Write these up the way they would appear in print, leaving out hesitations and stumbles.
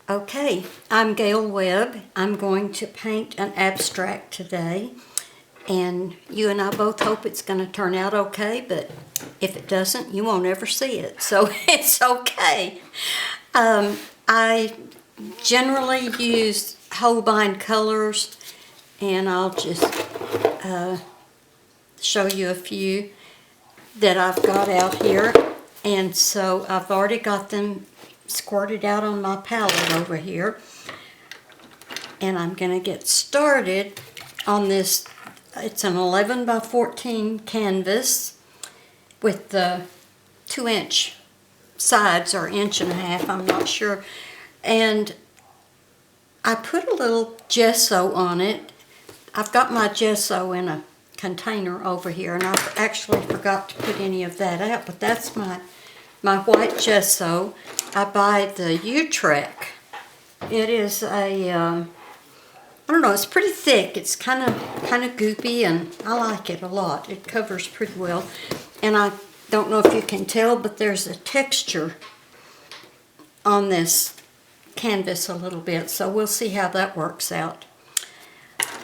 Okay, I'm Gale Webb. I'm going to paint an abstract today, and you and I both hope it's going to turn out okay, but if it doesn't, you won't ever see it, so it's okay. I generally use Holbein colors, and I'll just show you a few that I've got out here. And so I've already got them squirted out on my palette over here. And I'm going to get started on this. It's an 11 by 14 canvas with the 2-inch sides, or 1.5 inches, I'm not sure. And I put a little gesso on it. I've got my gesso in a container over here, and I actually forgot to put any of that out, but that's my white gesso. I buy the Utrecht. It is a I don't know, it's pretty thick. It's kind of goopy, and I like it a lot. It covers pretty well. And I don't know if you can tell, but there's a texture on this canvas a little bit, so we'll see how that works out.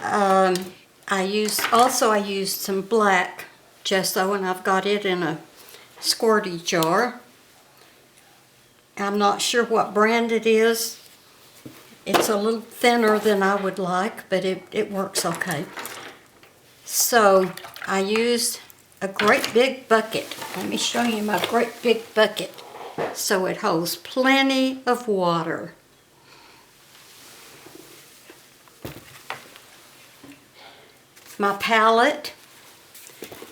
I used some black gesso, and I've got it in a squirty jar. I'm not sure what brand it is. It's a little thinner than I would like, but it works okay. So I used a great big bucket. Let me show you my great big bucket. So it holds plenty of water. My palette,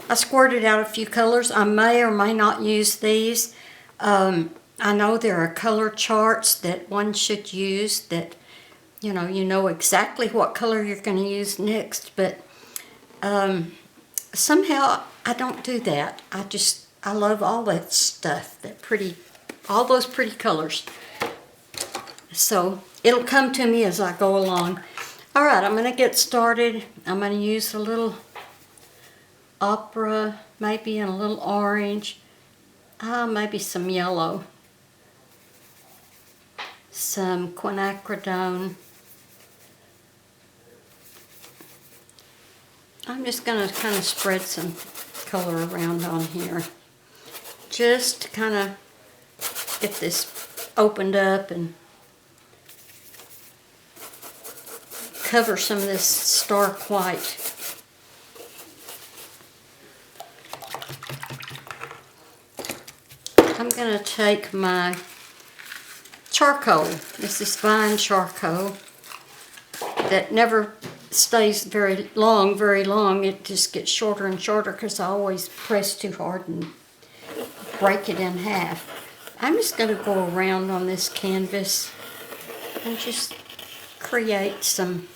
I squirted out a few colors. I may or may not use these. I know there are color charts that one should use that, you know exactly what color you're going to use next, but somehow I don't do that. I love all that stuff, all those pretty colors. So it'll come to me as I go along. All right, I'm going to get started. I'm going to use a little opera, maybe in a little orange, maybe some yellow, some quinacridone. I'm just going to kind of spread some color around on here, just to kind of get this opened up and cover some of this stark white. I'm going to take my charcoal. This is fine charcoal that never stays very long. It just gets shorter and shorter because I always press too hard and break it in half. I'm just going to go around on this canvas and just create some.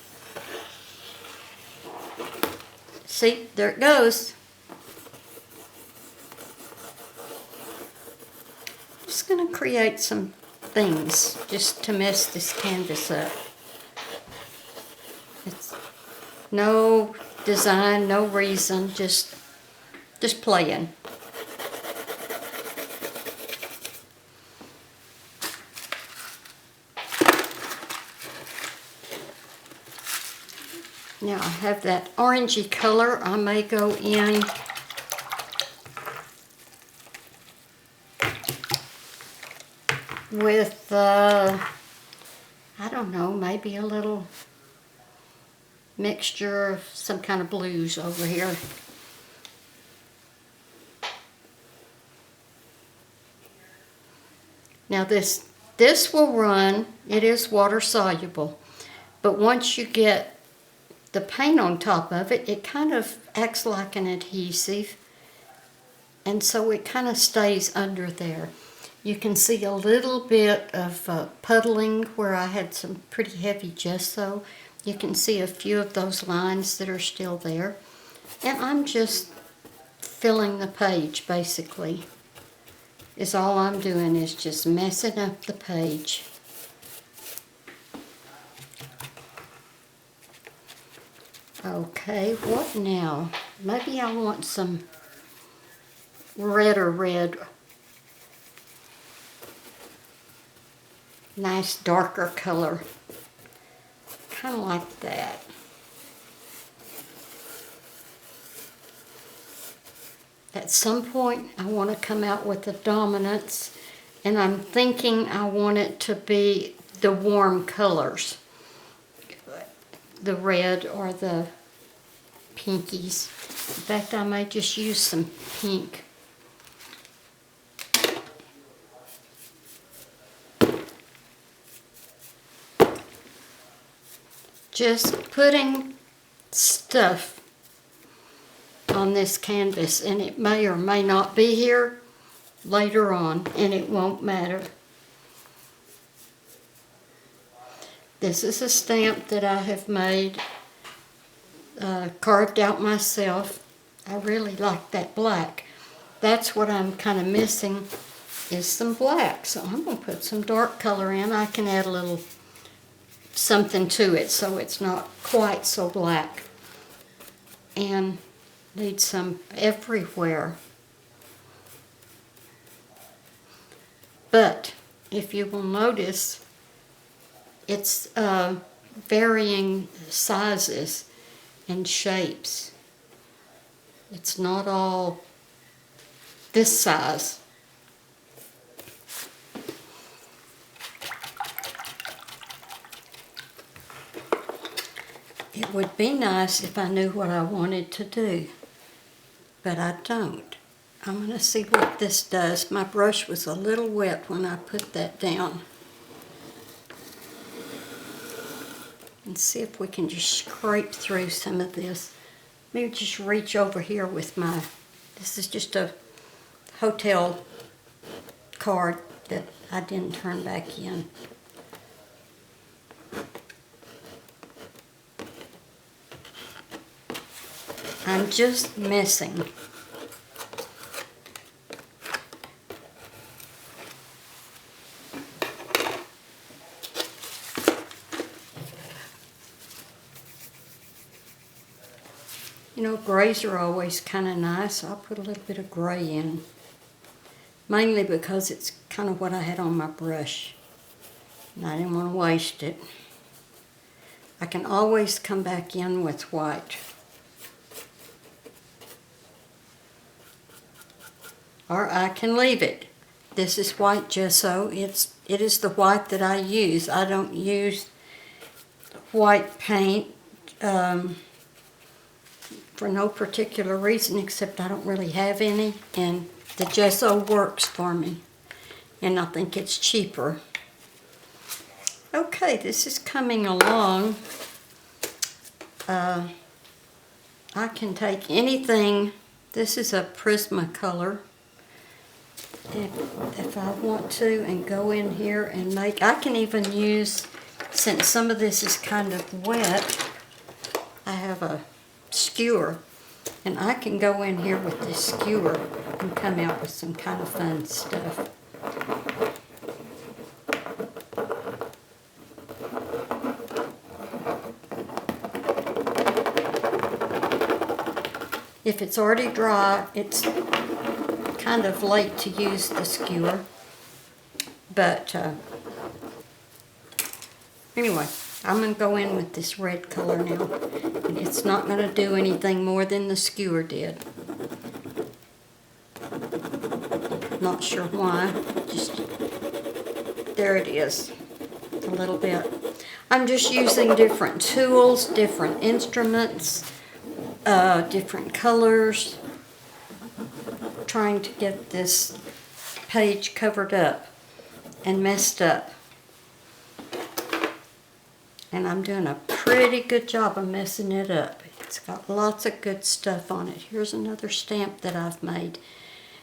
See, there it goes. Just going to create some things just to mess this canvas up. It's no design, no reason, just playing. Now I have that orangey color. I may go in with, I don't know, maybe a little mixture of some kind of blues over here. Now this will run. It is water soluble, but once you get the paint on top of it, it kind of acts like an adhesive, and so it kind of stays under there. You can see a little bit of puddling where I had some pretty heavy gesso. You can see a few of those lines that are still there. And I'm just filling the page, basically. Is all I'm doing is just messing up the page. Okay, what now? Maybe I want some redder red. nice darker color. Kind of like that. At some point, I want to come out with the dominance, and I'm thinking I want it to be the warm colors, the red or the pinkies. In fact, I may just use some pink. Just putting stuff on this canvas, and it may or may not be here later on, and it won't matter. This is a stamp that I have made, carved out myself. I really like that black. That's what I'm kind of missing, is some black. So I'm going to put some dark color in. I can add a little something to it so it's not quite so black. And need some everywhere. But if you will notice, it's varying sizes and shapes. It's not all this size. It would be nice if I knew what I wanted to do, but I don't. I'm going to see what this does. My brush was a little wet when I put that down. And see if we can just scrape through some of this. Maybe just reach over here with my, this is just a hotel card that I didn't turn back in. I'm just messing. You know, grays are always kind of nice. I'll put a little bit of gray in. Mainly because it's kind of what I had on my brush. And I didn't want to waste it. I can always come back in with white. Or I can leave it. This is white gesso. It is the white that I use. I don't use white paint for no particular reason, except I don't really have any, and the gesso works for me, and I think it's cheaper. Okay, this is coming along. I can take anything. This is a Prismacolor. If I want to, and go in here and make, I can even use, since some of this is kind of wet, I have a skewer, and I can go in here with this skewer and come out with some kind of fun stuff. If it's already dry, it's kind of late to use the skewer, but anyway, I'm going to go in with this red color now, and it's not going to do anything more than the skewer did. Not sure why, just there it is, a little bit. I'm just using different tools, different instruments, different colors, trying to get this page covered up and messed up. And I'm doing a pretty good job of messing it up. It's got lots of good stuff on it. Here's another stamp that I've made.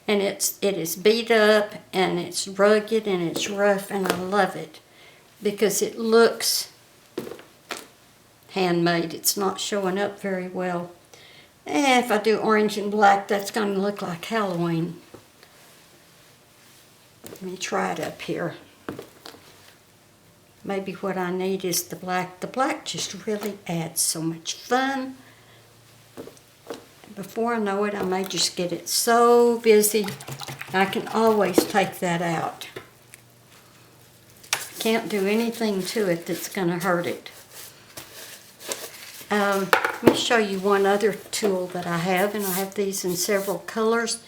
And it is beat up, and it's rugged, and it's rough, and I love it because it looks handmade. It's not showing up very well. And if I do orange and black, that's going to look like Halloween. Let me try it up here. Maybe what I need is the black. The black just really adds so much fun. Before I know it, I may just get it so busy, I can always take that out. can't do anything to it that's going to hurt it. Let me show you one other tool that I have, and I have these in several colors.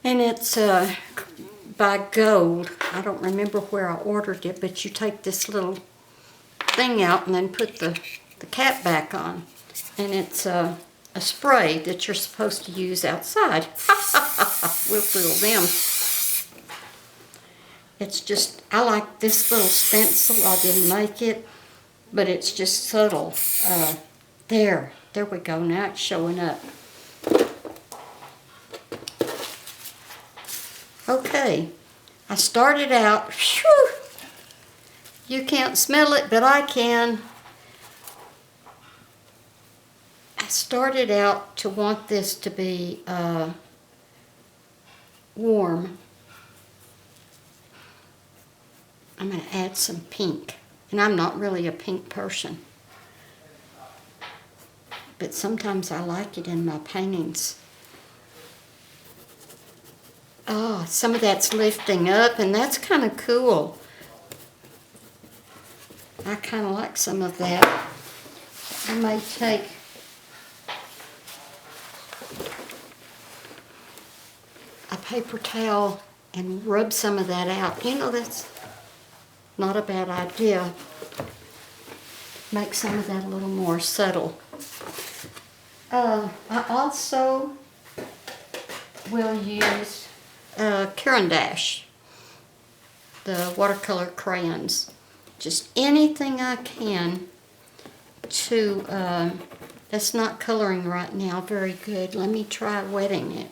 And it's by Gold. I don't remember where I ordered it, but you take this little thing out and then put the cap back on. And it's a spray that you're supposed to use outside. We'll fool them. It's just, I like this little stencil. I didn't make it, but it's just subtle. There we go. Now it's showing up. Okay, I started out, whew, you can't smell it, but I can. I started out to want this to be warm. I'm going to add some pink, and I'm not really a pink person, but sometimes I like it in my paintings. Oh, some of that's lifting up, and that's kind of cool. I kind of like some of that. I may take a paper towel and rub some of that out. You know, that's not a bad idea. Make some of that a little more subtle. I also will use Caran d'Ache, the watercolor crayons. Just anything I can to, that's not coloring right now very good. Let me try wetting it.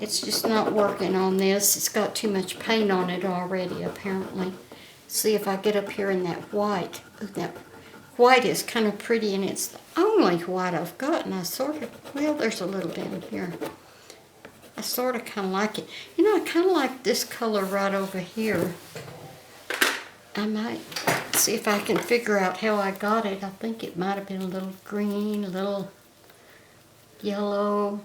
It's just not working on this. It's got too much paint on it already, apparently. See if I get up here in that white. Ooh, that white is kind of pretty, and it's the only white I've got, and I sort of, well, there's a little down here. I sort of kind of like it. You know, I kind of like this color right over here. I might see if I can figure out how I got it. I think it might have been a little green, a little yellow.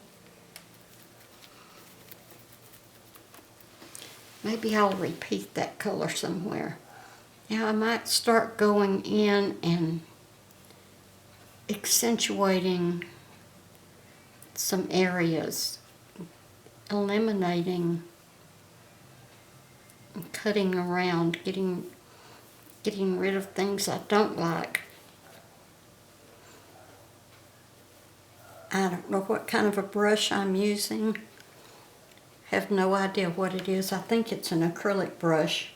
Maybe I'll repeat that color somewhere. Now I might start going in and accentuating some areas, eliminating, cutting around, getting rid of things I don't like. I don't know what kind of a brush I'm using. Have no idea what it is. I think it's an acrylic brush.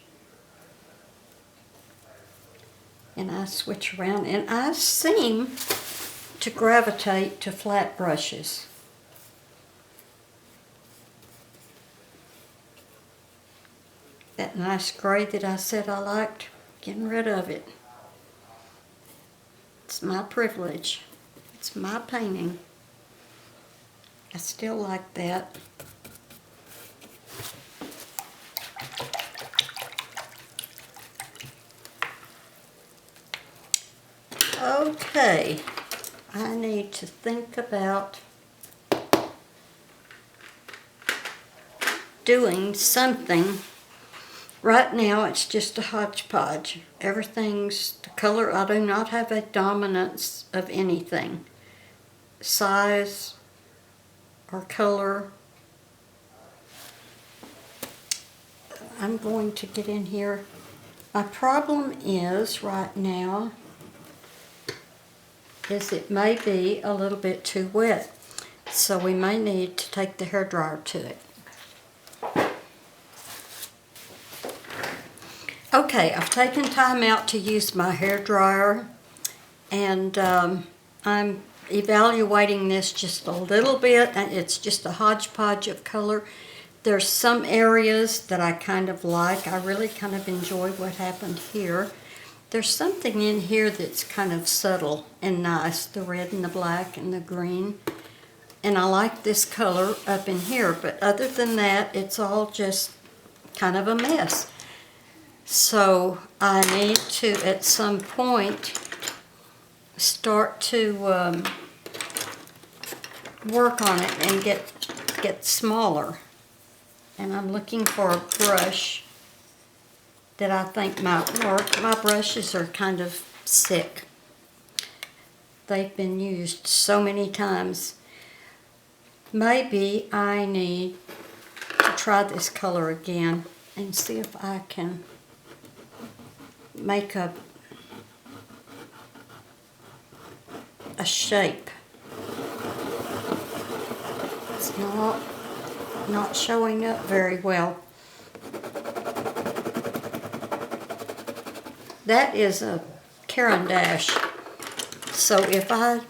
And I switch around, and I seem to gravitate to flat brushes. That nice gray that I said I liked, getting rid of it. It's my privilege. It's my painting. I still like that. Okay, I need to think about doing something. Right now it's just a hodgepodge. Everything's the color. I do not have a dominance of anything. Size or color. I'm going to get in here. My problem is right now is it may be a little bit too wet. So we may need to take the hairdryer to it. Okay, I've taken time out to use my hairdryer, and I'm evaluating this just a little bit. It's just a hodgepodge of color. There's some areas that I kind of like. I really kind of enjoy what happened here. There's something in here that's kind of subtle and nice, the red and the black and the green. And I like this color up in here, but other than that, it's all just kind of a mess. So I need to, at some point, start to work on it and get smaller. And I'm looking for a brush that I think might work. My brushes are kind of sick. They've been used so many times. Maybe I need to try this color again and see if I can make a shape. It's not showing up very well. That is a Caran d'Ache. So if I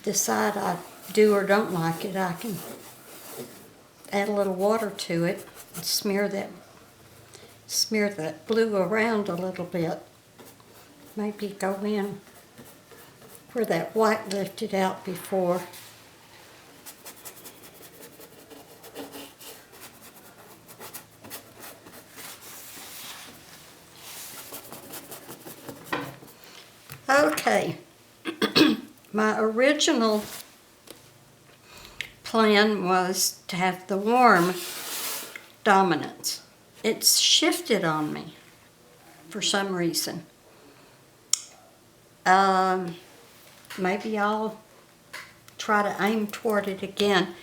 decide I do or don't like it, I can add a little water to it and smear that blue around a little bit. Maybe go in where that white lifted out before. Okay, my original plan was to have the warm dominance. It's shifted on me for some reason. Maybe I'll try to aim toward it again.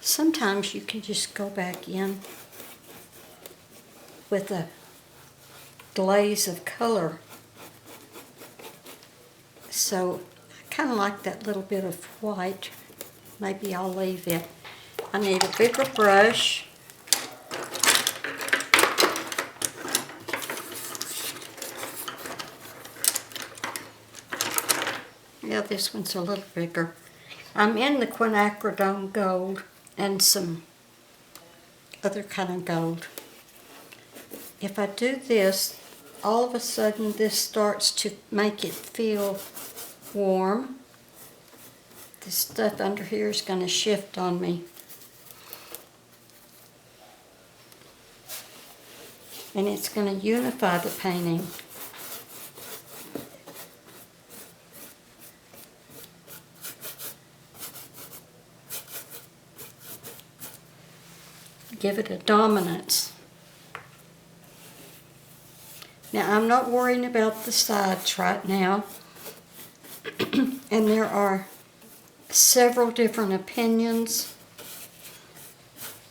Sometimes you can just go back in with a glaze of color. So I kind of like that little bit of white. Maybe I'll leave it. I need a bigger brush. Yeah, this one's a little bigger. I'm in the quinacridone gold and some other kind of gold. If I do this, all of a sudden this starts to make it feel warm. This stuff under here is going to shift on me. And it's going to unify the painting. Give it a dominance. Now, I'm not worrying about the sides right now. And there are several different opinions.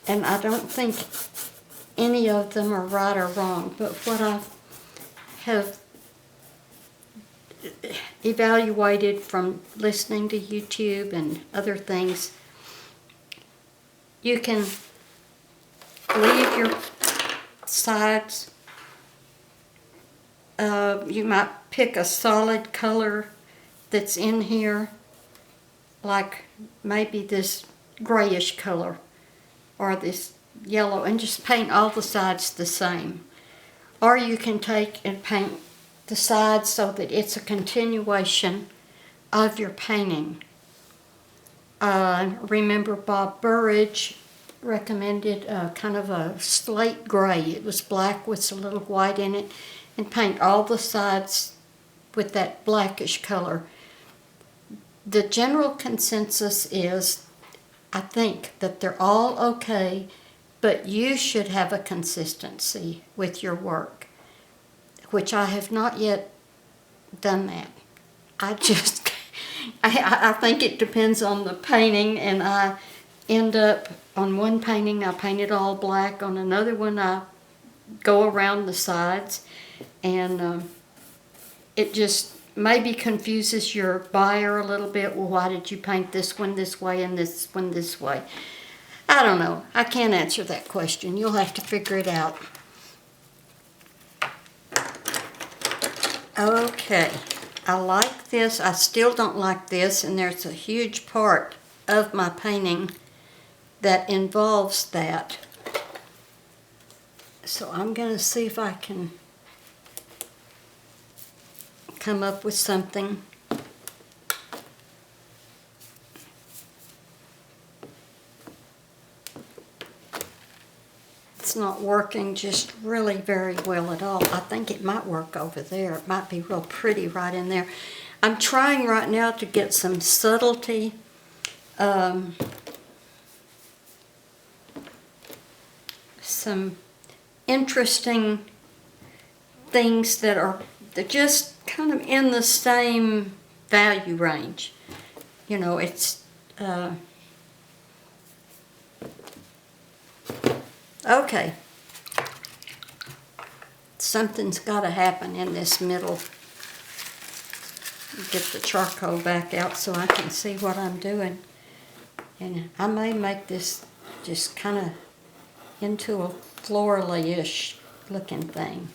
And I don't think any of them are right or wrong. But what I have evaluated from listening to YouTube and other things, you can leave your sides. You might pick a solid color that's in here, like maybe this grayish color or this yellow, and just paint all the sides the same. Or you can take and paint the sides so that it's a continuation of your painting. Remember Bob Burridge recommended kind of a slate gray. It was black with a little white in it, and paint all the sides with that blackish color. The general consensus is, I think, that they're all okay, but you should have a consistency with your work, which I have not yet done that. I think it depends on the painting, and I end up, on one painting I paint it all black, on another one I go around the sides, and it just maybe confuses your buyer a little bit. Well, why did you paint this one this way and this one this way? I don't know. I can't answer that question. You'll have to figure it out. Okay, I like this. I still don't like this, and there's a huge part of my painting that involves that. So I'm going to see if I can come up with something. It's not working just really very well at all. I think it might work over there. It might be real pretty right in there. I'm trying right now to get some subtlety some interesting things that are just kind of in the same value range. You know, it's okay. Something's got to happen in this middle. Get the charcoal back out so I can see what I'm doing. And I may make this just kind of into a florally-ish looking thing.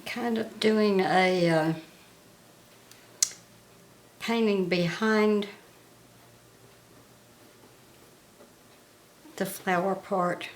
Kind of doing a painting behind the flower part.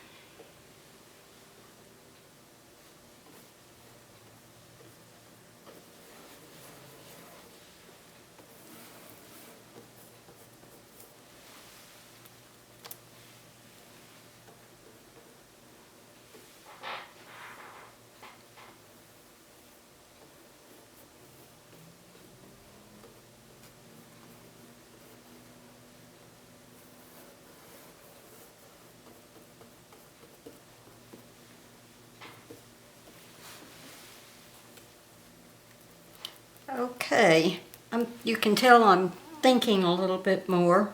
Okay, you can tell I'm thinking a little bit more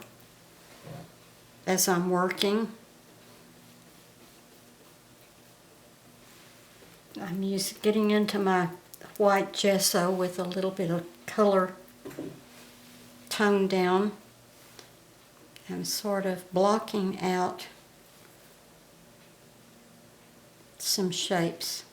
as I'm working. I'm getting into my white gesso with a little bit of color toned down and sort of blocking out some shapes.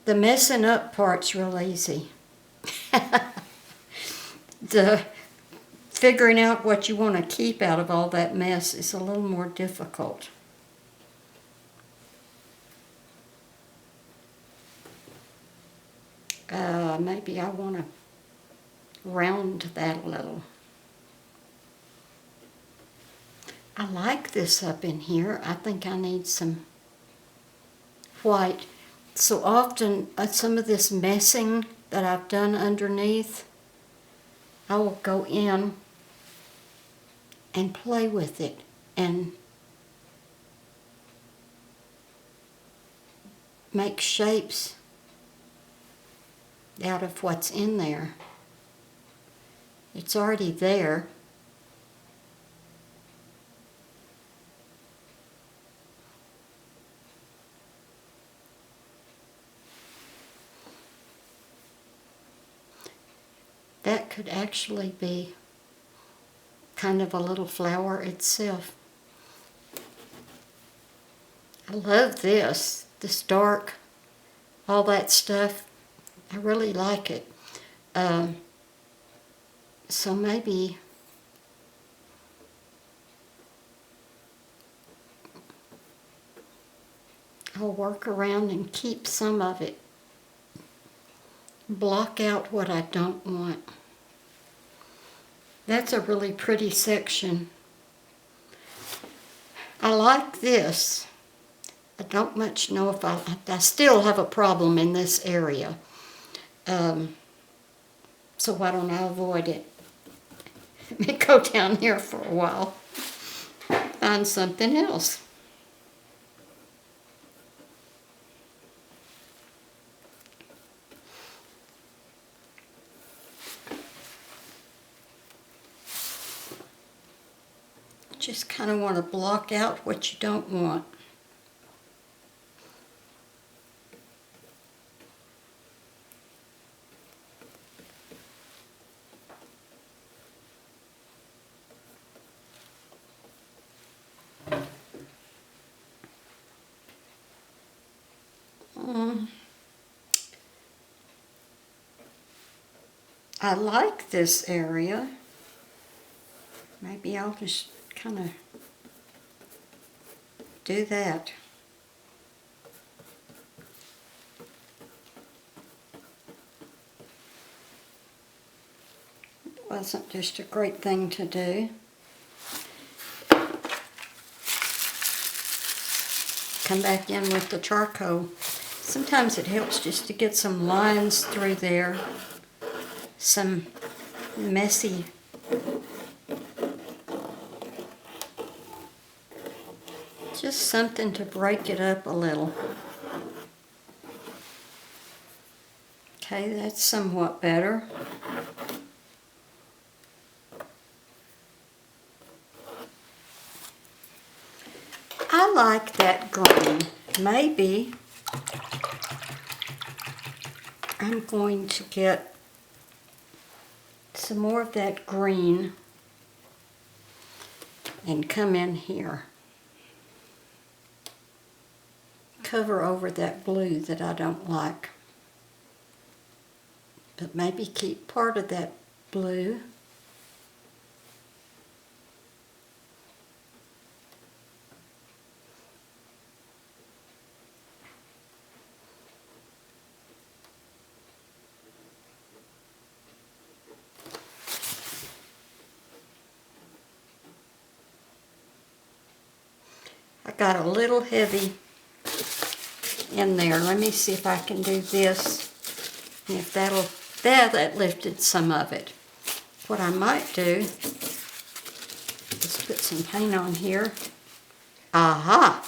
The messing up part's real easy. The figuring out what you want to keep out of all that mess is a little more difficult. Maybe I want to round that a little. I like this up in here. I think I need some white. So often, some of this messing that I've done underneath, I will go in and play with it and make shapes out of what's in there. It's already there. That could actually be kind of a little flower itself. I love this dark, all that stuff. I really like it. So maybe I'll work around and keep some of it. Block out what I don't want. That's a really pretty section. I like this. I don't much know if I still have a problem in this area. So why don't I avoid it? Let me go down here for a while. Find something else. Just kind of want to block out what you don't want. I like this area. Maybe I'll just kind of do that. It wasn't just a great thing to do. Come back in with the charcoal. Sometimes it helps just to get some lines through there. Some messy just something to break it up a little. Okay, that's somewhat better. I like that green. Maybe I'm going to get some more of that green and come in here. Cover over that blue that I don't like. But maybe keep part of that blue. I got a little heavy in there. Let me see if I can do this. And if that lifted some of it. What I might do is put some paint on here. Aha!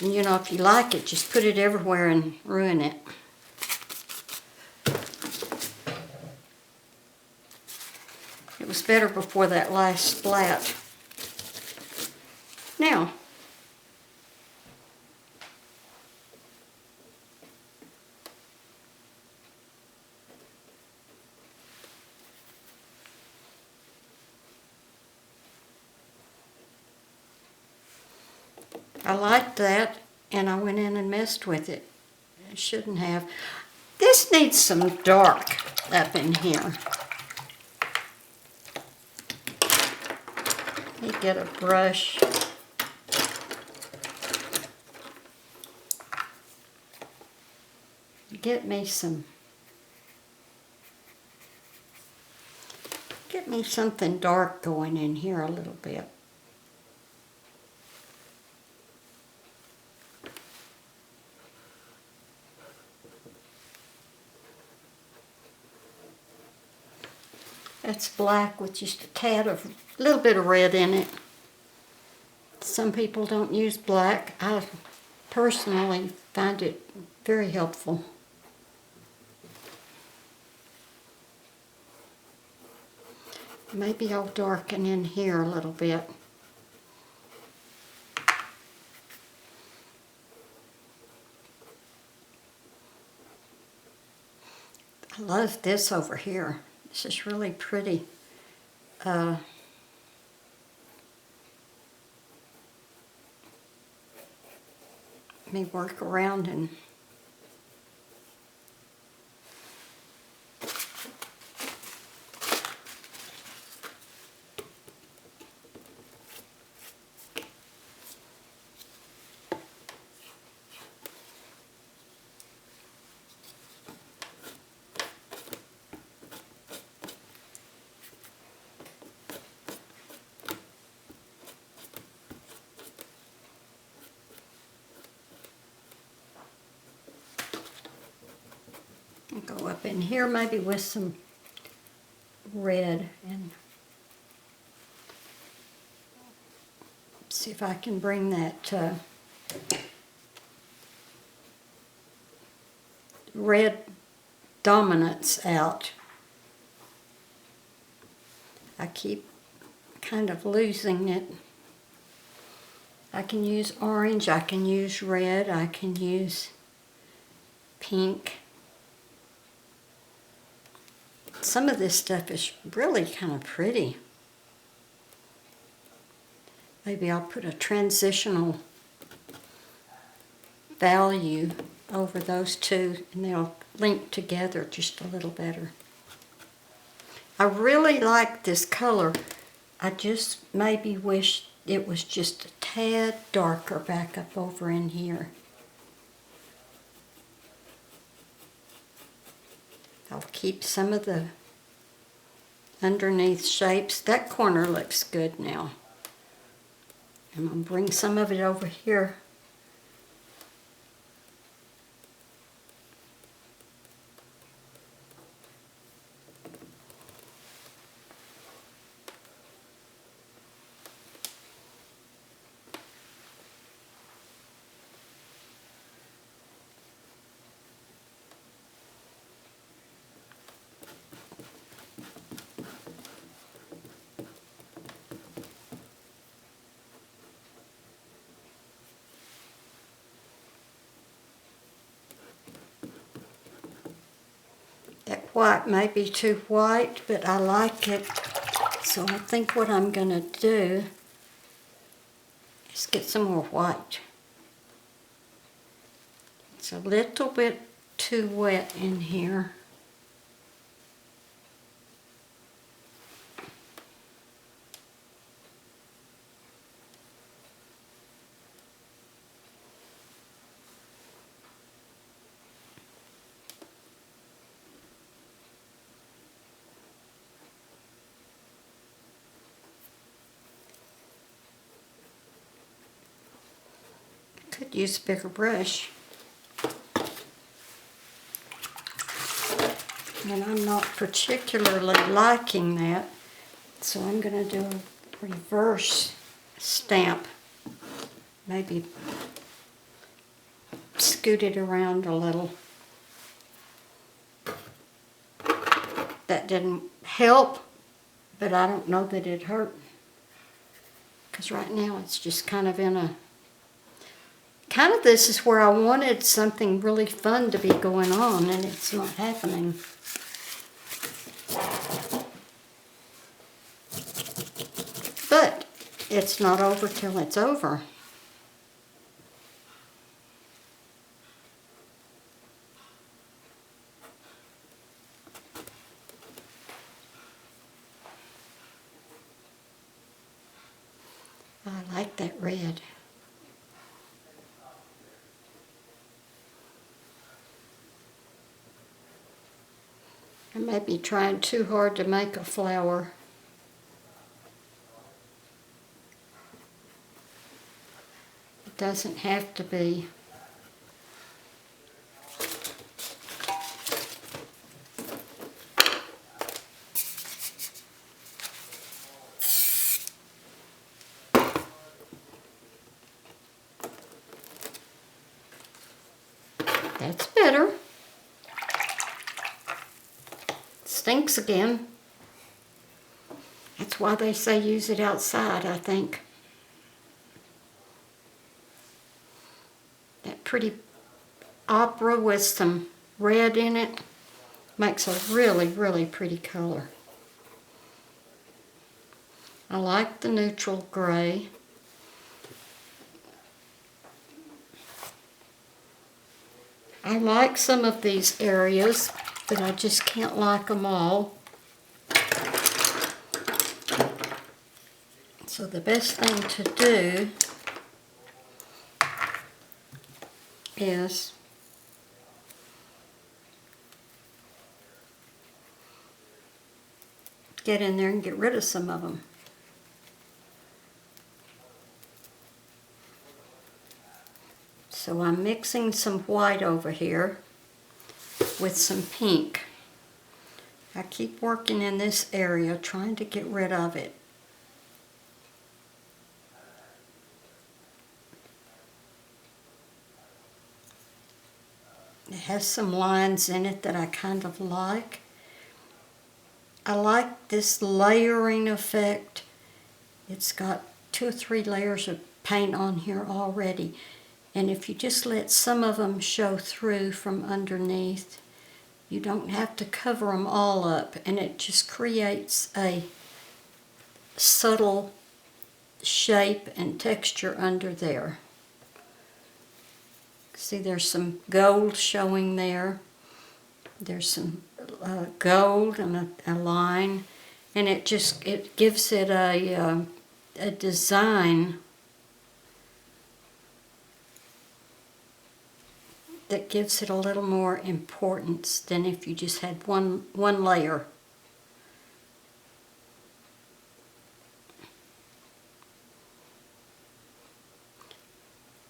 And you know, if you like it, just put it everywhere and ruin it. It was better before that last splat. Now, I liked that, and I went in and messed with it. I shouldn't have. This needs some dark up in here. Let me get a brush. Get me something dark going in here a little bit. That's black with just a tad of, a little bit of red in it. Some people don't use black. I personally find it very helpful. Maybe I'll darken in here a little bit. I love this over here. This is really pretty. Let me work around and go up in here maybe with some red and see if I can bring that red dominance out. I keep kind of losing it. I can use orange, I can use red, I can use pink. Some of this stuff is really kind of pretty. Maybe I'll put a transitional value over those two and they'll link together just a little better. I really like this color. I just maybe wish it was just a tad darker back up over in here. I'll keep some of the underneath shapes. That corner looks good now. I'm going to bring some of it over here. That white may be too white, but I like it. So I think what I'm going to do is get some more white. It's a little bit too wet in here. Could use a bigger brush. And I'm not particularly liking that, so I'm going to do a reverse stamp. Maybe scoot it around a little. That didn't help, but I don't know that it hurt. Because right now it's just kind of in a... this is where I wanted something really fun to be going on, and it's not happening. But it's not over till it's over. I like that red. I may be trying too hard to make a flower. It doesn't have to be. That's better. Stinks again. That's why they say use it outside, I think. That pretty opera with some red in it makes a really, really pretty color. I like the neutral gray. I like some of these areas, but I just can't like them all. So the best thing to do is get in there and get rid of some of them. So I'm mixing some white over here with some pink. I keep working in this area trying to get rid of it. It has some lines in it that I kind of like. I like this layering effect. It's got 2 or 3 layers of paint on here already. And if you just let some of them show through from underneath, you don't have to cover them all up, and it just creates a subtle shape and texture under there. See, there's some gold showing there. There's some gold and a line, and it gives it a design that gives it a little more importance than if you just had one layer.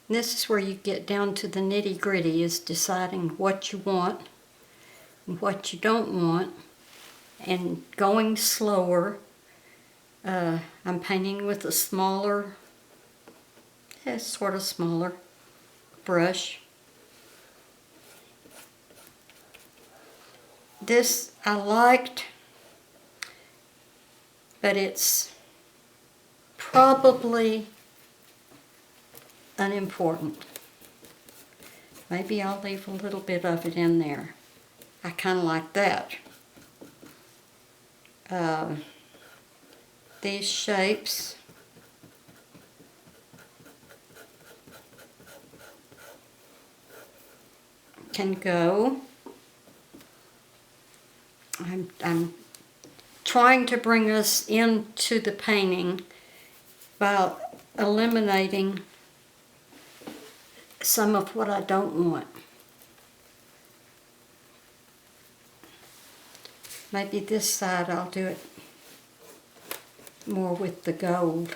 This is where you get down to the nitty-gritty, is deciding what you want and what you don't want, and going slower. I'm painting with a smaller, sort of smaller brush. This I liked, but it's probably unimportant. Maybe I'll leave a little bit of it in there. I kind of like that. These shapes can go. I'm trying to bring us into the painting by eliminating some of what I don't want. Maybe this side I'll do it more with the gold.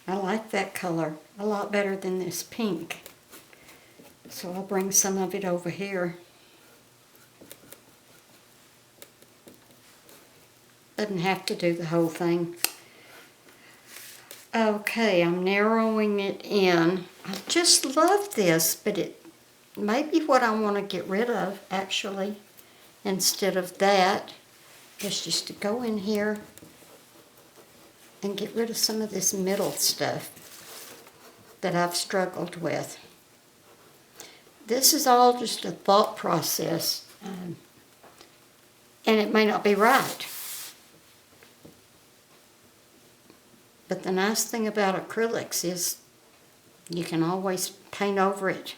I like that color a lot better than this pink. So I'll bring some of it over here. Doesn't have to do the whole thing. Okay, I'm narrowing it in. I just love this, but it may be what I want to get rid of, actually, instead of that, is just to go in here and get rid of some of this middle stuff that I've struggled with. This is all just a thought process, and it may not be right. But the nice thing about acrylics is you can always paint over it.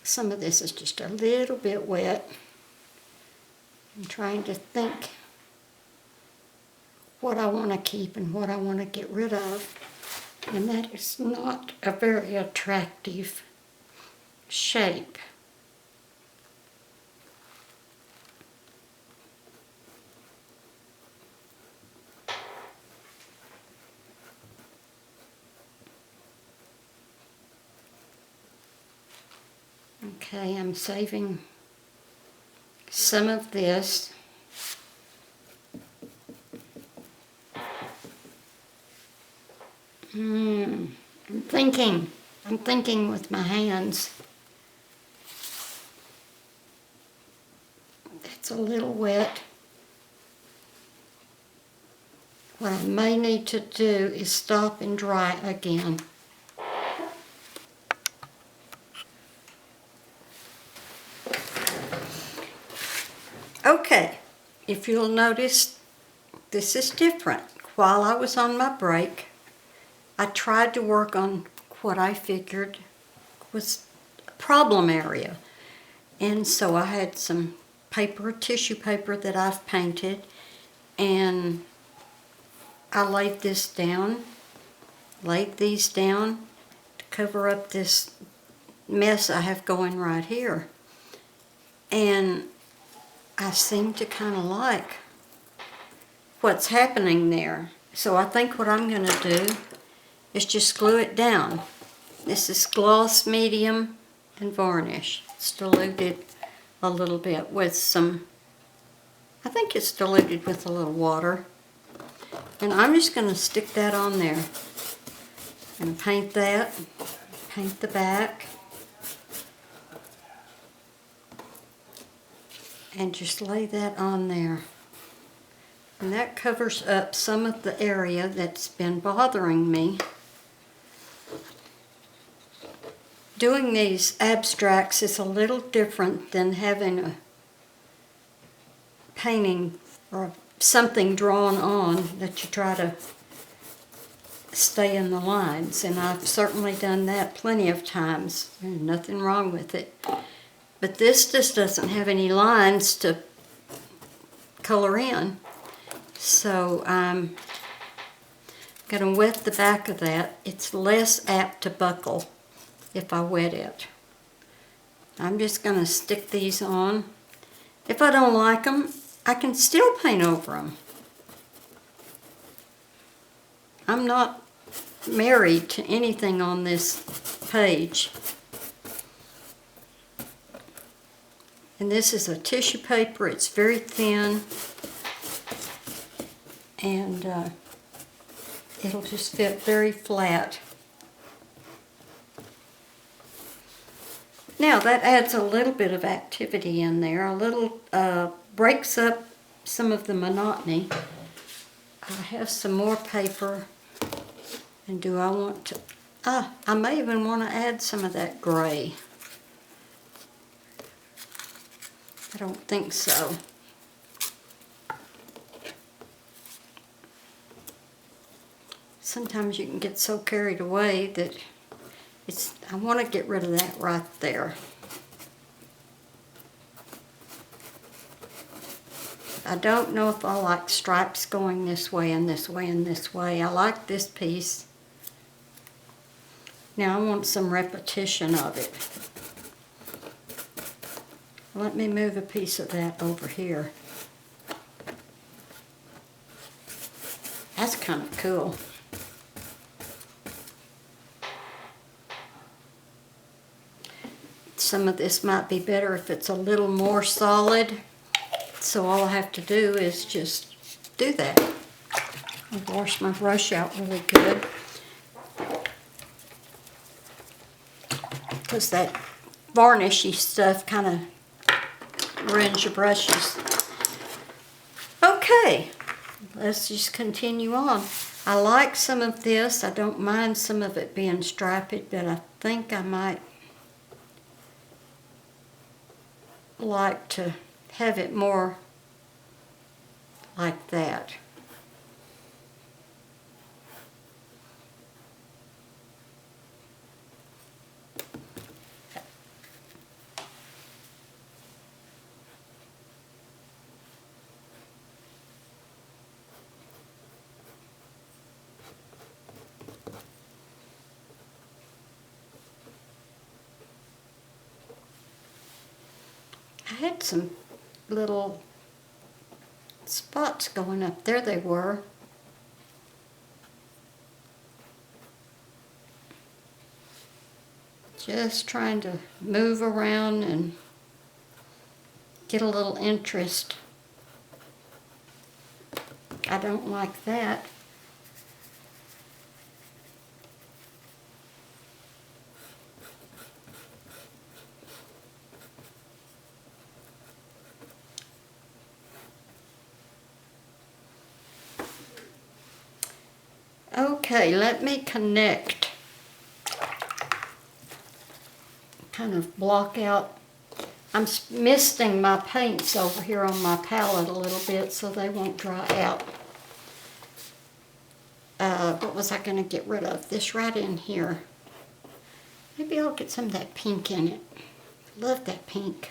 Some of this is just a little bit wet. I'm trying to think what I want to keep and what I want to get rid of. And that is not a very attractive shape. Okay, I'm saving some of this. I'm thinking with my hands. It's a little wet. What I may need to do is stop and dry again. Okay, if you'll notice, this is different. While I was on my break, I tried to work on what I figured was a problem area. And so I had some tissue paper that I've painted, and I laid these down to cover up this mess I have going right here. And I seem to kind of like what's happening there. So I think what I'm going to do is just glue it down. This is gloss medium and varnish. It's diluted a little bit with some, I think it's diluted with a little water. And I'm just going to stick that on there. And paint that, paint the back. And just lay that on there. And that covers up some of the area that's been bothering me. Doing these abstracts is a little different than having a painting or a something drawn on that you try to stay in the lines, and I've certainly done that plenty of times. There's nothing wrong with it. But this just doesn't have any lines to color in. So I'm going to wet the back of that. It's less apt to buckle if I wet it. I'm just going to stick these on. If I don't like them, I can still paint over them. I'm not married to anything on this page. And this is a tissue paper. It's very thin. And it'll just fit very flat. Now that adds a little bit of activity in there. A little breaks up some of the monotony. I have some more paper. And do I want to, I may even want to add some of that gray. I don't think so. Sometimes you can get so carried away that I want to get rid of that right there. I don't know if I like stripes going this way and this way and this way. I like this piece. Now I want some repetition of it. Let me move a piece of that over here. That's kind of cool. Some of this might be better if it's a little more solid. So all I have to do is just do that. I'll wash my brush out really good. Because that varnishy stuff kind of ruins your brushes. Okay, let's just continue on. I like some of this. I don't mind some of it being striped, but I think I might like to have it more like that. I had some little spots going up. There they were. Just trying to move around and get a little interest. I don't like that. Okay, let me connect. Kind of block out. I'm misting my paints over here on my palette a little bit so they won't dry out. What was I going to get rid of? This right in here. Maybe I'll get some of that pink in it. Love that pink.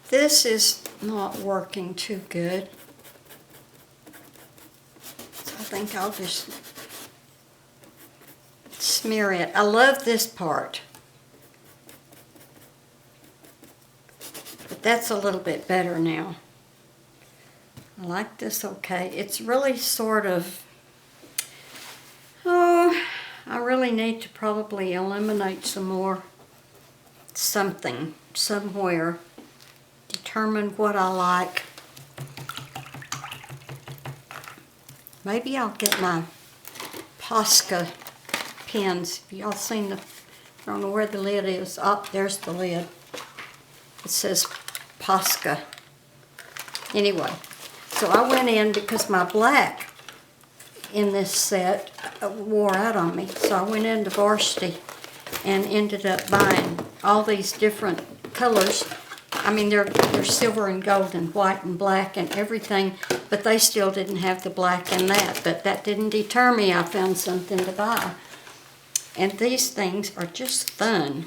This is not working too good, so I think I'll just smear it. I love this part, but that's a little bit better now. I like this okay. It's really sort of, oh, I really need to probably eliminate some more something somewhere. Determine what I like. Maybe I'll get my Posca pens. Have y'all seen the I don't know where the lid is. Oh, there's the lid. It says Posca. Anyway, so I went in because my black in this set wore out on me. So I went into Varsity and ended up buying all these different colors. I mean, they're silver and gold and white and black and everything, but they still didn't have the black in that. But that didn't deter me. I found something to buy. And these things are just fun.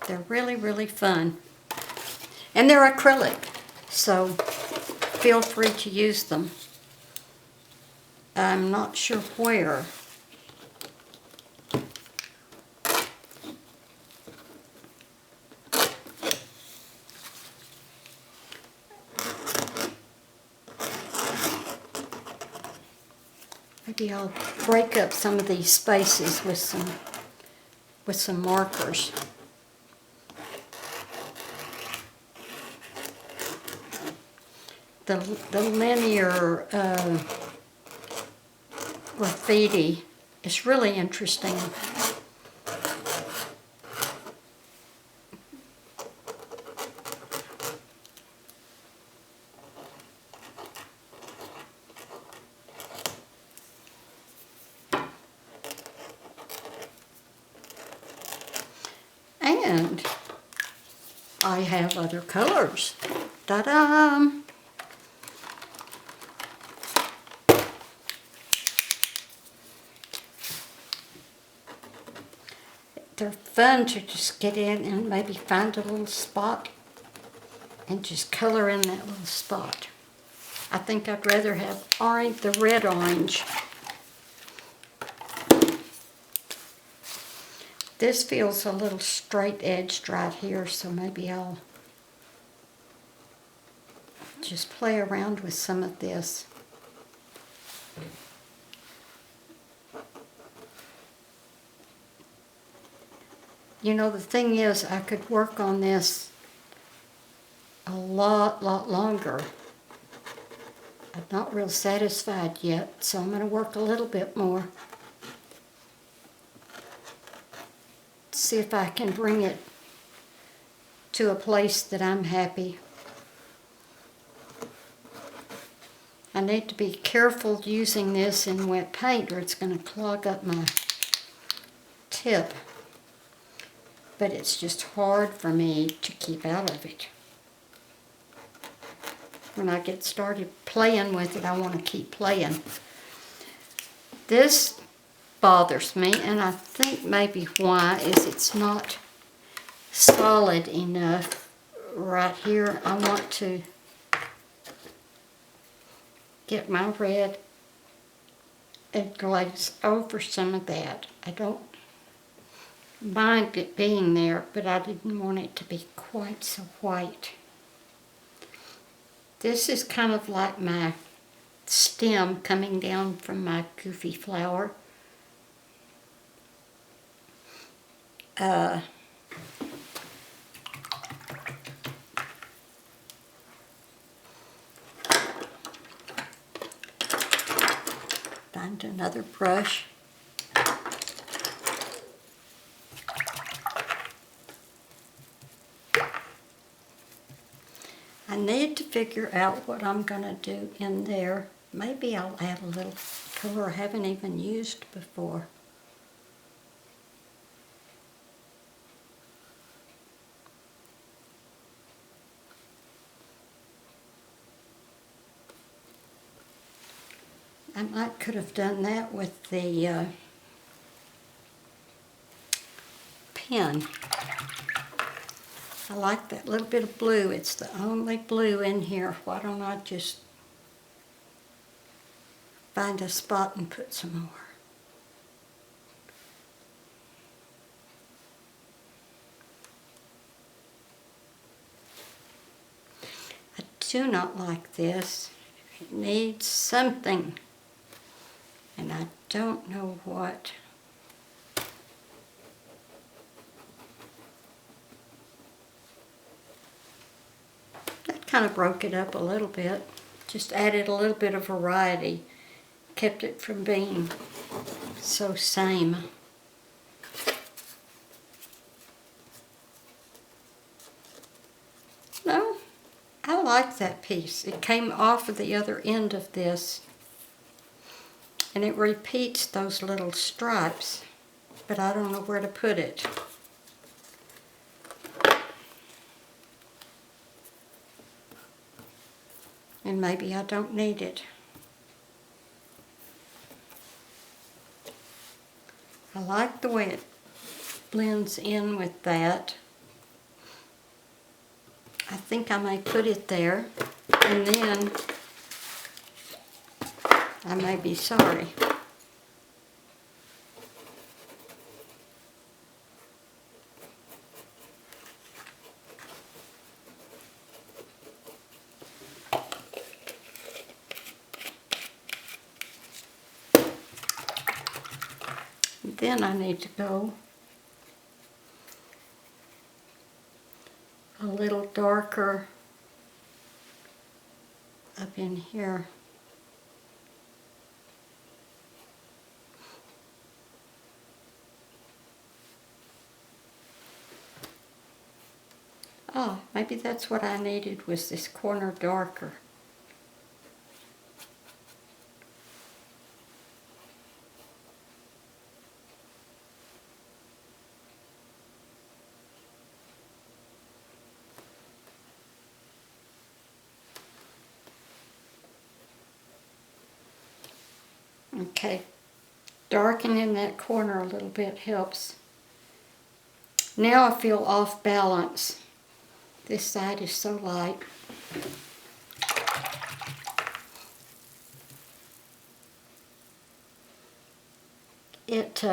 They're really, really fun. And they're acrylic, so feel free to use them. I'm not sure where. Maybe I'll break up some of these spaces with some markers. The linear graffiti is really interesting. And I have other colors. Ta-da! They're fun to just get in and maybe find a little spot and just color in that little spot. I think I'd rather have orange, the red orange. This feels a little straight edged right here, so maybe I'll just play around with some of this. You know, the thing is, I could work on this a lot longer. I'm not real satisfied yet, so I'm going to work a little bit more. See if I can bring it to a place that I'm happy. I need to be careful using this in wet paint or it's going to clog up my tip. But it's just hard for me to keep out of it. When I get started playing with it, I want to keep playing. This bothers me, and I think maybe why is it's not solid enough right here. I want to get my red and glaze over some of that. I don't mind it being there, but I didn't want it to be quite so white. This is kind of like my stem coming down from my goofy flower. Find another brush. I need to figure out what I'm going to do in there. Maybe I'll add a little color I haven't even used before. I could have done that with the pen. I like that little bit of blue. It's the only blue in here. Why don't I just find a spot and put some more? I do not like this. It needs something. And I don't know what. That kind of broke it up a little bit. Just added a little bit of variety. Kept it from being so same. like that piece. It came off of the other end of this, and it repeats those little stripes, but I don't know where to put it. And maybe I don't need it. I like the way it blends in with that. I think I may put it there, and then I may be sorry. Then I need to go a little darker up in here. Oh, maybe that's what I needed, was this corner darker. Okay, darkening that corner a little bit helps. Now I feel off balance. This side is so light. It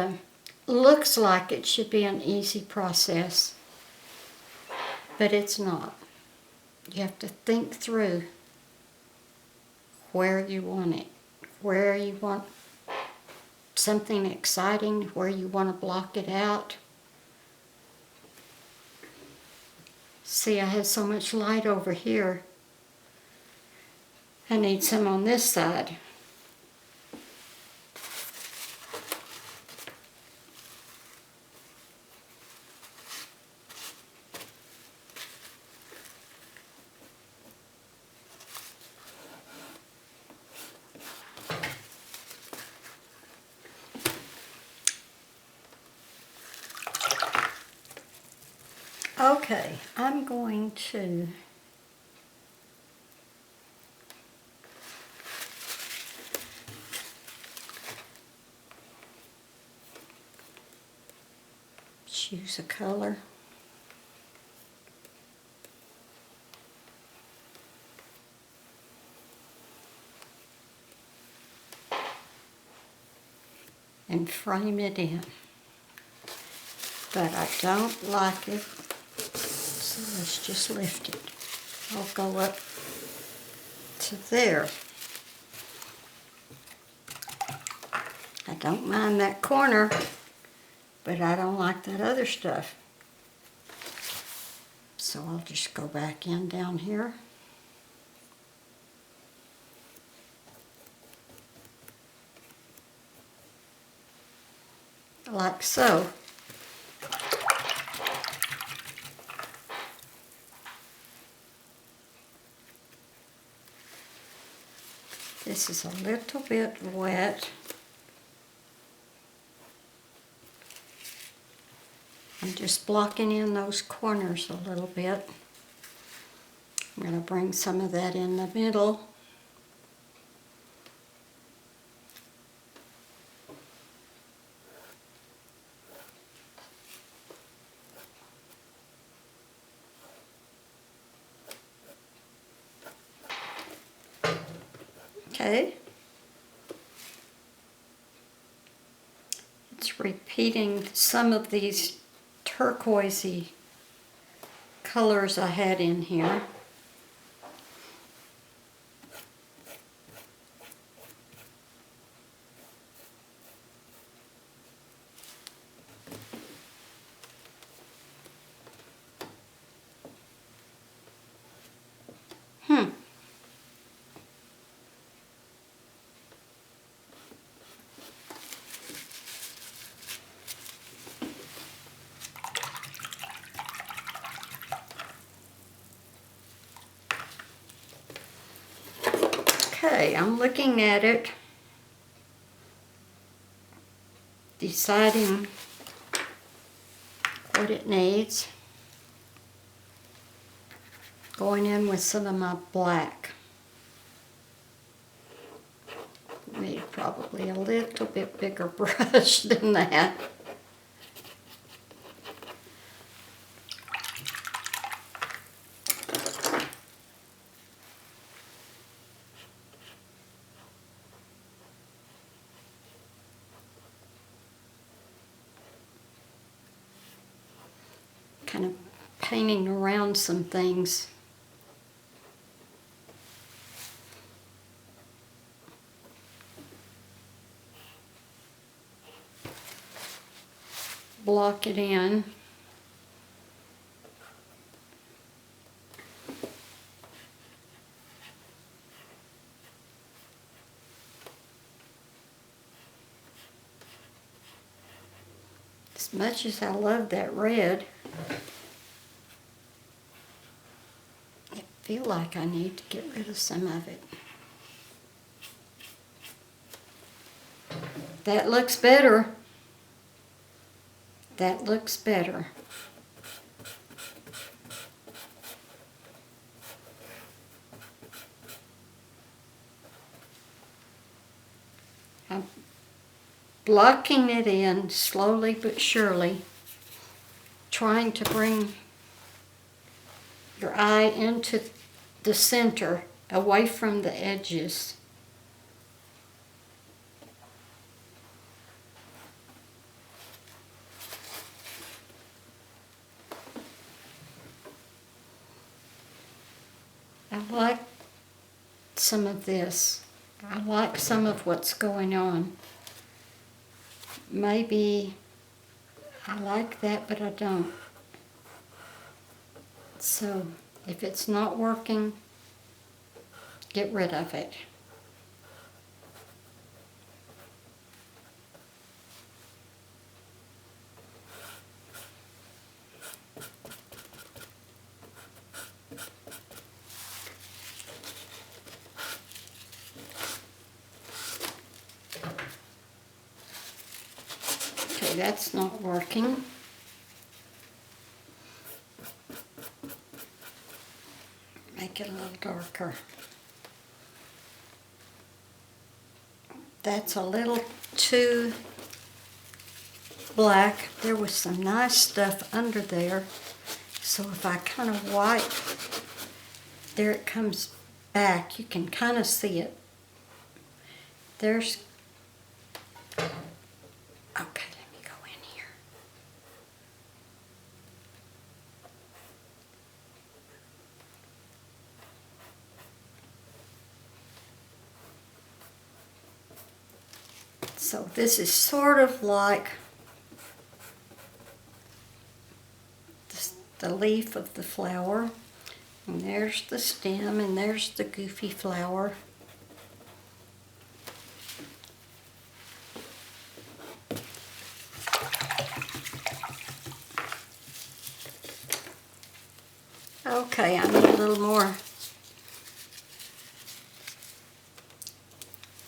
looks like it should be an easy process, but it's not. You have to think through where you want it, where you want something exciting, where you want to block it out. See, I have so much light over here. I need some on this side. Okay, I'm going to choose a color. And frame it in. But I don't like it. So let's just lift it. I'll go up to there. I don't mind that corner, but I don't like that other stuff. So I'll just go back in down here. Like so. This is a little bit wet. I'm just blocking in those corners a little bit. I'm going to bring some of that in the middle. Okay. It's repeating some of these turquoisey colors I had in here. Okay, I'm looking at it, deciding what it needs. Going in with some of my black. Need probably a little bit bigger brush than that. Kind of painting around some things. Block it in. As much as I love that red, I feel like I need to get rid of some of it. That looks better. That looks better. I'm blocking it in slowly but surely, trying to bring your eye into the center, away from the edges. I like some of this. I like some of what's going on. Maybe I like that, but I don't. So if it's not working, get rid of it. Okay, that's not working. Make it a little darker. That's a little too black. There was some nice stuff under there. So if I kind of wipe, there it comes back. You can kind of see it. There's, okay, let me go in here. So this is sort of like the leaf of the flower. And there's the stem, and there's the goofy flower. Okay, I need a little more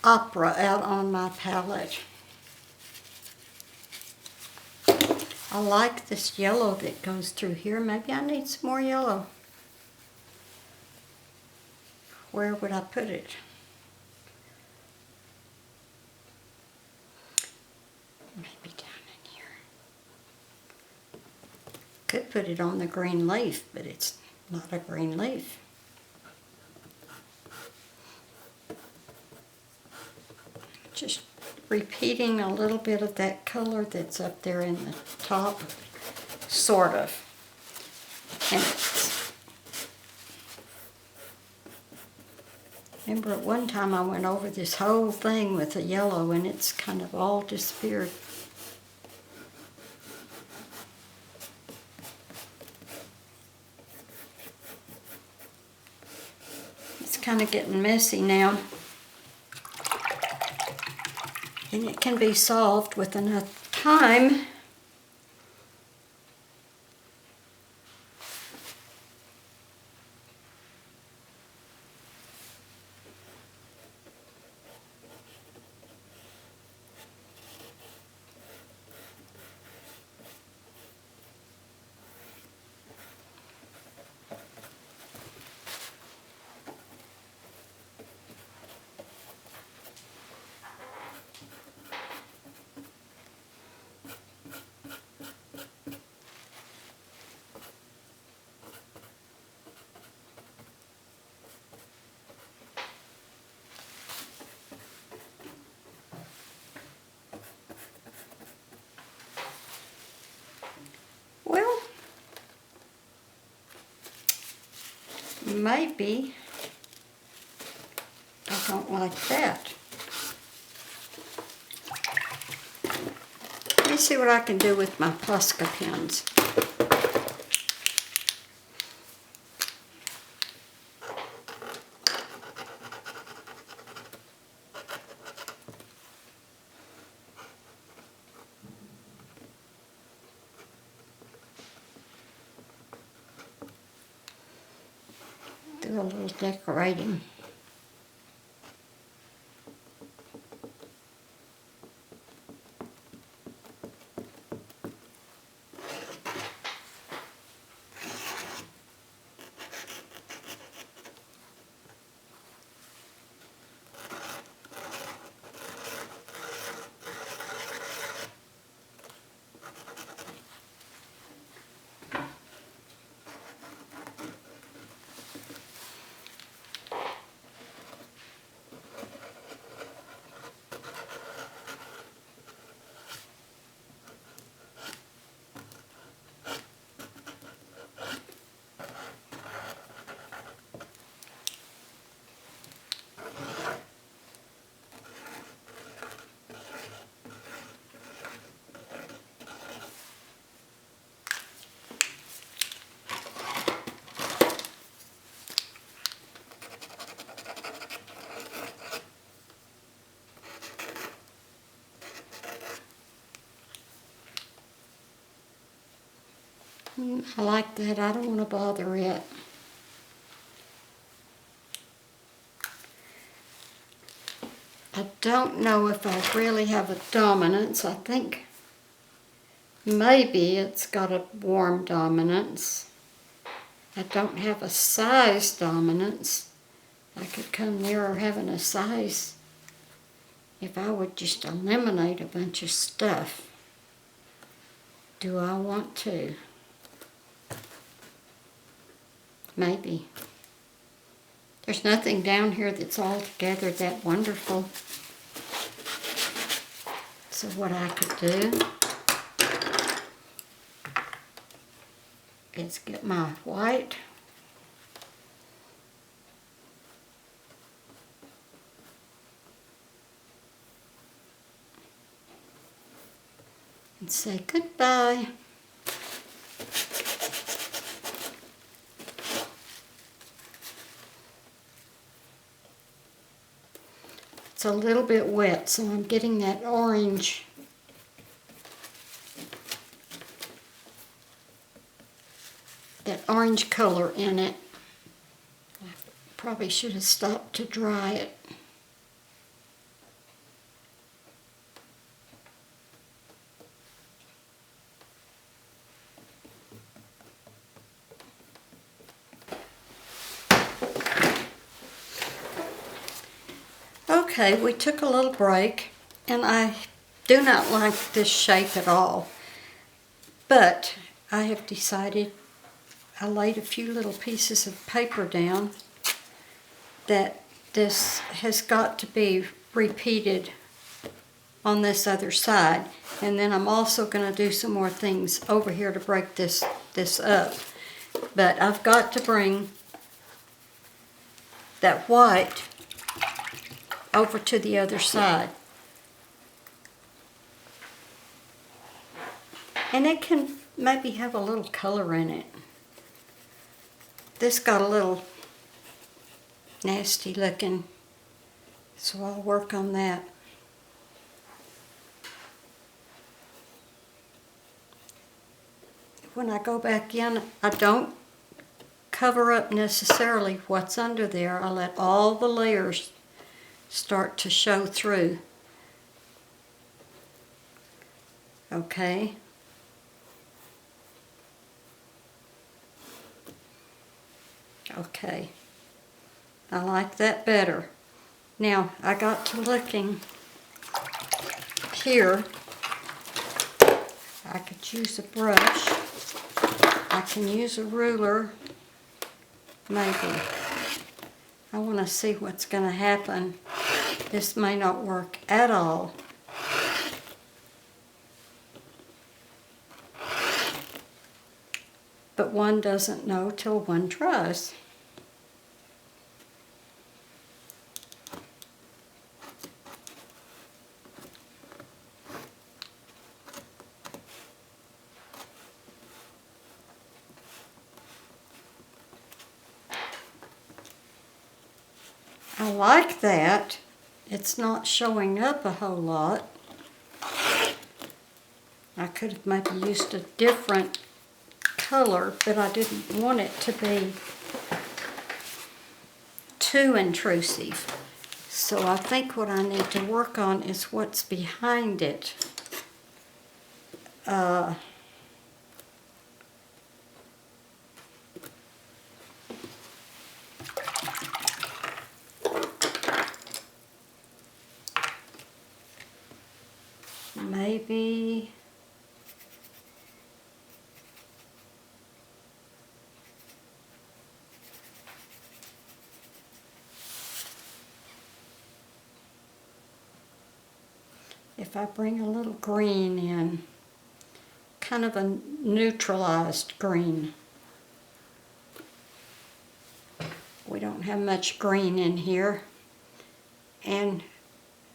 opera out on my palette. I like this yellow that goes through here. Maybe I need some more yellow. Where would I put it? Maybe down in here. Could put it on the green leaf, but it's not a green leaf. Just repeating a little bit of that color that's up there in the top, sort of. And remember at one time I went over this whole thing with the yellow and it's kind of all disappeared. It's kind of getting messy now. And it can be solved with enough time. maybe I don't like that. Let me see what I can do with my Posca pins. Do a little decorating. I like that. I don't want to bother it. I don't know if I really have a dominance. I think maybe it's got a warm dominance. I don't have a size dominance. I could come nearer having a size if I would just eliminate a bunch of stuff. Do I want to? Maybe. There's nothing down here that's altogether that wonderful. So what I could do is get my white and say goodbye. It's a little bit wet, so I'm getting that orange color in it. I probably should have stopped to dry it. Okay, we took a little break, and I do not like this shape at all, but I have decided, I laid a few little pieces of paper down, that this has got to be repeated on this other side, and then I'm also going to do some more things over here to break this up. But I've got to bring that white over to the other side. And it can maybe have a little color in it. This got a little nasty looking, so I'll work on that. When I go back in, I don't cover up necessarily what's under there. I let all the layers start to show through. Okay. Okay. I like that better. Now, I got to looking here. I could use a brush. I can use a ruler, maybe. I want to see what's going to happen. This may not work at all. But one doesn't know till one tries. I like that. It's not showing up a whole lot. I could have maybe used a different color, but I didn't want it to be too intrusive. So I think what I need to work on is what's behind it. Maybe if I bring a little green in, kind of a neutralized green. We don't have much green in here, and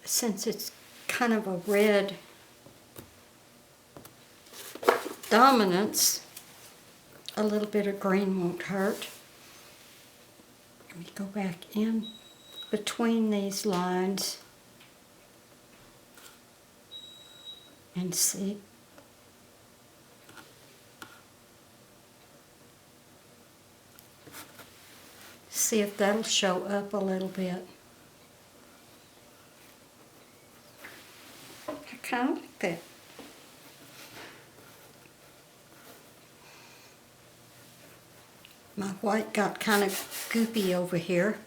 since it's kind of a red dominance, a little bit of green won't hurt. Let me go back in between these lines and see. See if that'll show up a little bit. I kind of like that. My white got kind of goopy over here.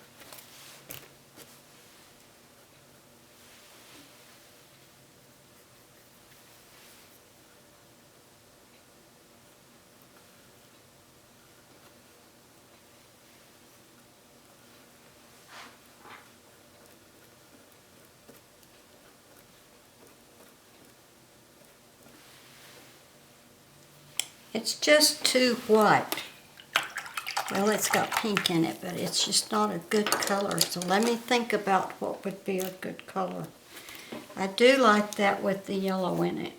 It's just too white. Well, it's got pink in it, but it's just not a good color. So let me think about what would be a good color. I do like that with the yellow in it.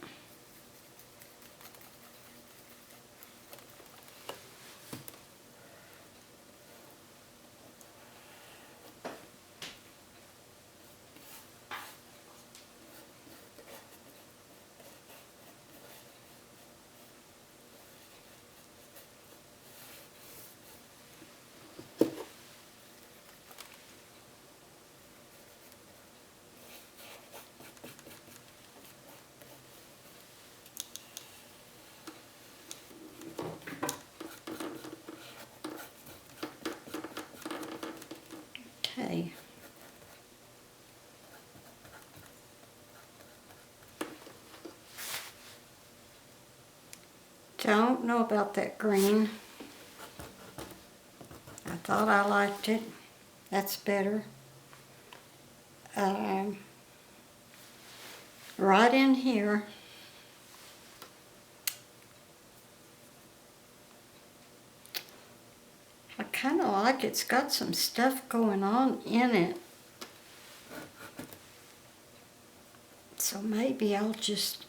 Okay. Don't know about that green. I thought I liked it. That's better. Right in here. I kind of like it's got some stuff going on in it. So maybe I'll just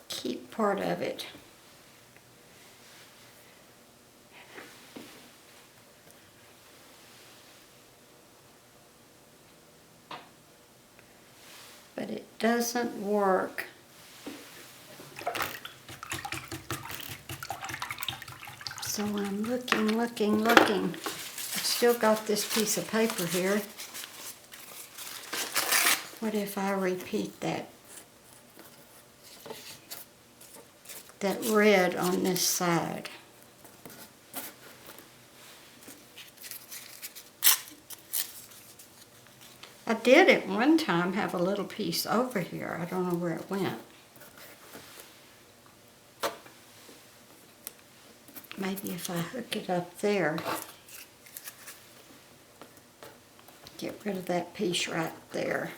keep part of it. But it doesn't work. So I'm looking. I've still got this piece of paper here. What if I repeat that red on this side? I did at one time have a little piece over here. I don't know where it went. Maybe if I hook it up there, get rid of that piece right there.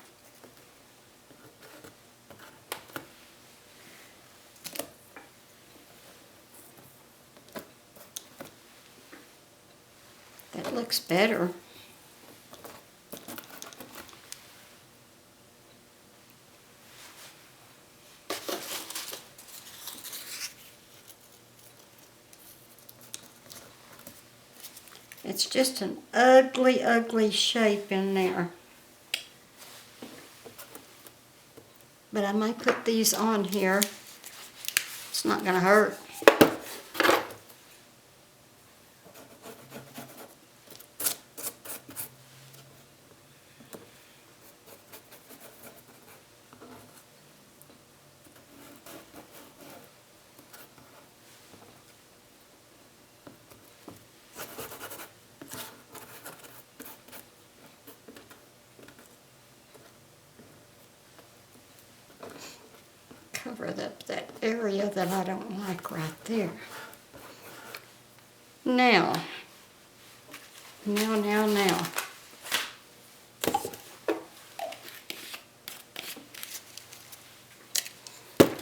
That looks better. It's just an ugly, ugly shape in there. But I might put these on here. It's not going to hurt. Cover up that area that I don't like right there. Now.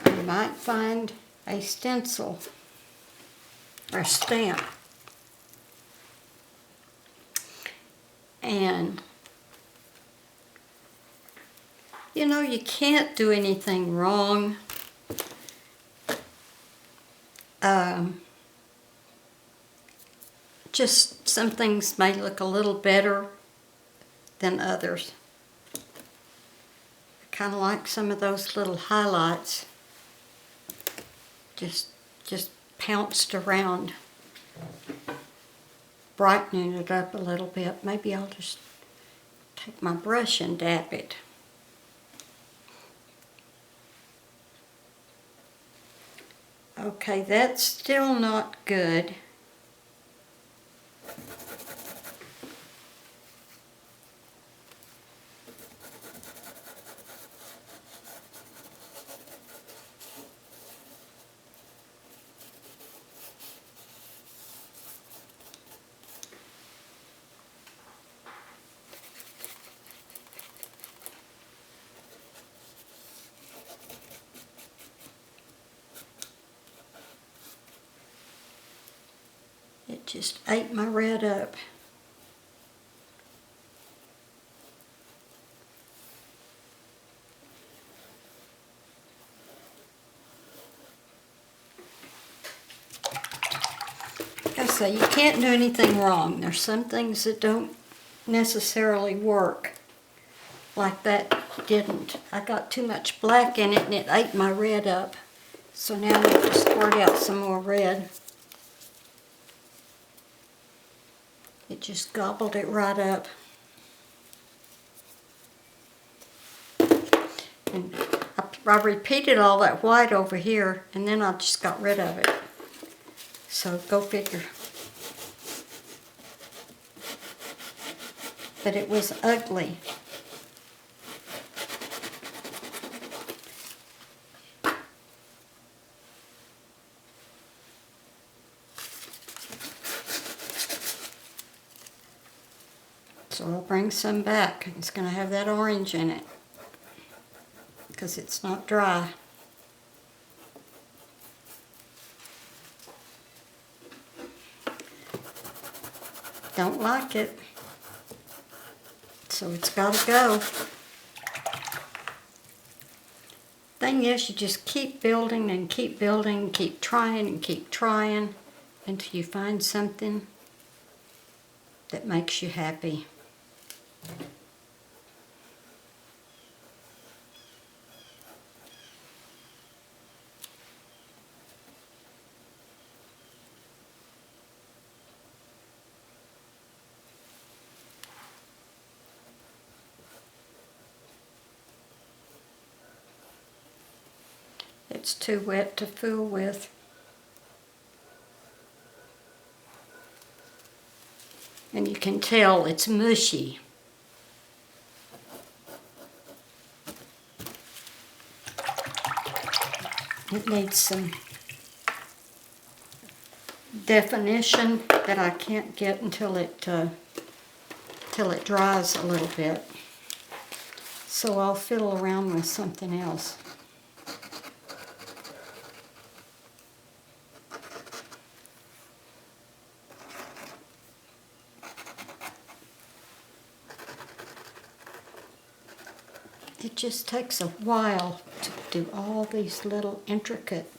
I might find a stencil or stamp. And you know, you can't do anything wrong. Just some things may look a little better than others. I kind of like some of those little highlights just pounced around, brightening it up a little bit. Maybe I'll just take my brush and dab it. Okay, that's still not good. It just ate my red up. Like I say, you can't do anything wrong. There's some things that don't necessarily work. Like that didn't. I got too much black in it and it ate my red up. So now I have to squirt out some more red. It just gobbled it right up. And I repeated all that white over here, and then I just got rid of it. So go figure. But it was ugly. So I'll bring some back. It's going to have that orange in it because it's not dry. Don't like it. So it's got to go. Thing is, you just keep building and keep building, keep trying and keep trying until you find something that makes you happy. It's too wet to fool with. And you can tell it's mushy. It needs some definition that I can't get until it dries a little bit. So I'll fiddle around with something else. It just takes a while to do all these little intricate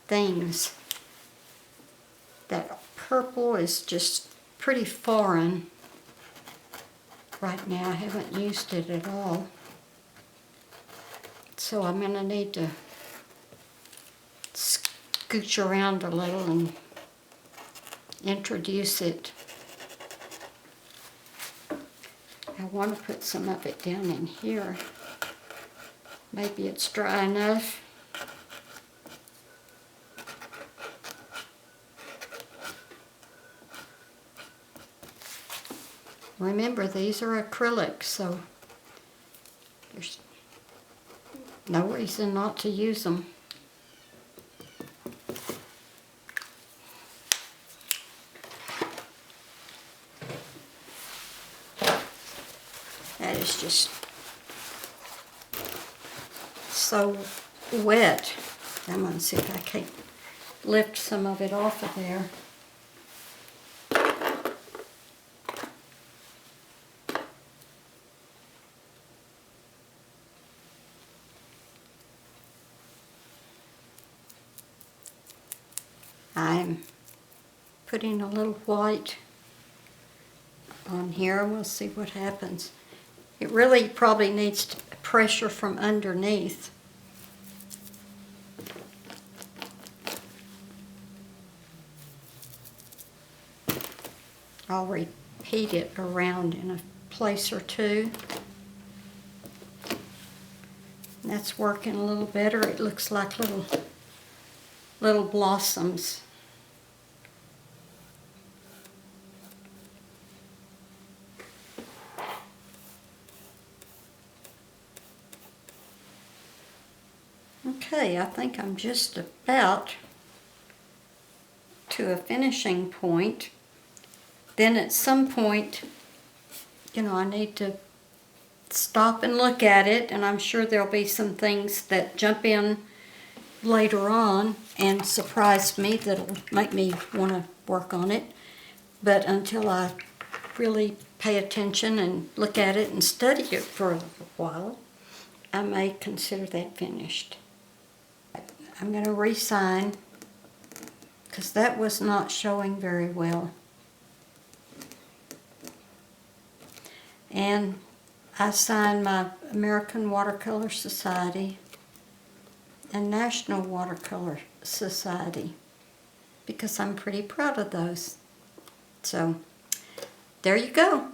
things that purple is just pretty foreign right now. I haven't used it at all. So I'm going to need to scooch around a little and introduce it. I want to put some of it down in here. Maybe it's dry enough. Remember, these are acrylic, so there's no reason not to use them. That is just so wet. I'm going to see if I can lift some of it off of there. I'm putting a little white on here and we'll see what happens. It really probably needs pressure from underneath. I'll repeat it around in a place or two. And that's working a little better. It looks like little blossoms. Okay, I think I'm just about to a finishing point. Then at some point, you know, I need to stop and look at it, and I'm sure there'll be some things that jump in later on and surprise me that'll make me want to work on it. But until I really pay attention and look at it and study it for a while, I may consider that finished. I'm going to re-sign because that was not showing very well. And I signed my American Watercolor Society and National Watercolor Society because I'm pretty proud of those. So there you go.